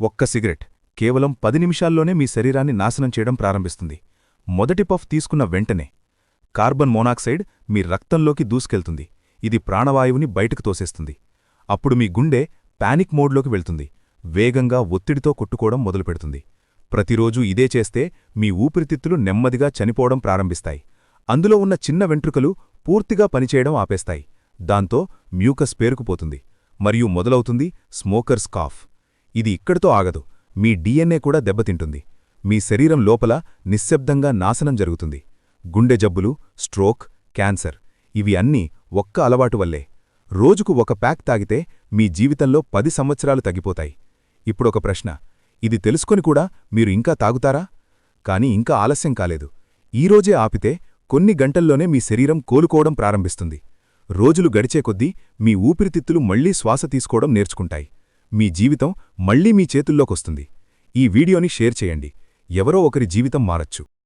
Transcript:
ఒక్క సిగరెట్ కేవలం 10 నిమిషాల్లోనే మీ శరీరాన్ని నాశనం చేయడం ప్రారంభిస్తుంది. మొదటి పఫ్ తీసుకున్న వెంటనే కార్బన్ మోనాక్సైడ్ మీ రక్తంలోకి దూసుకెళ్తుంది. ఇది ప్రాణవాయువుని బయటకు తోసేస్తుంది. అప్పుడు మీ గుండె పానిక్ మోడ్లోకి వెళ్తుంది. వేగంగా ఒత్తిడితో కొట్టుకోవడం మొదలుపెడుతుంది. ప్రతిరోజూ ఇదే చేస్తే మీ ఊపిరితిత్తులు నెమ్మదిగా చనిపోవడం ప్రారంభిస్తాయి. అందులో ఉన్న చిన్న వెంట్రుకలు పూర్తిగా పనిచేయడం ఆపేస్తాయి. దాంతో మ్యూకస్ పేరుకుపోతుంది మరియు మొదలవుతుంది స్మోకర్స్ కాఫ్. ఇది ఇక్కడితో ఆగదు. మీ DNA కూడా దెబ్బతింటుంది. మీ శరీరం లోపల నిశ్శబ్దంగా నాశనం జరుగుతుంది. గుండె జబ్బులు, స్ట్రోక్, క్యాన్సర్ ఇవి అన్నీ ఒక్క అలవాటు వల్లే. రోజుకు ఒక ప్యాక్ తాగితే మీ జీవితంలో 10 సంవత్సరాలు తగ్గిపోతాయి. ఇప్పుడొక ప్రశ్న, ఇది తెలుసుకొని కూడా మీరు ఇంకా తాగుతారా? కాని ఇంకా ఆలస్యం కాలేదు. ఈరోజే ఆపితే కొన్ని గంటల్లోనే మీ శరీరం కోలుకోవడం ప్రారంభిస్తుంది. రోజులు గడిచే కొద్దీ మీ ఊపిరితిత్తులు మళ్లీ శ్వాస తీసుకోవడం నేర్చుకుంటాయి. మీ జీవితం మళ్లీ మీ చేతుల్లోకొస్తుంది. ఈ వీడియోని షేర్ చేయండి. ఎవరో ఒకరి జీవితం మారచ్చు.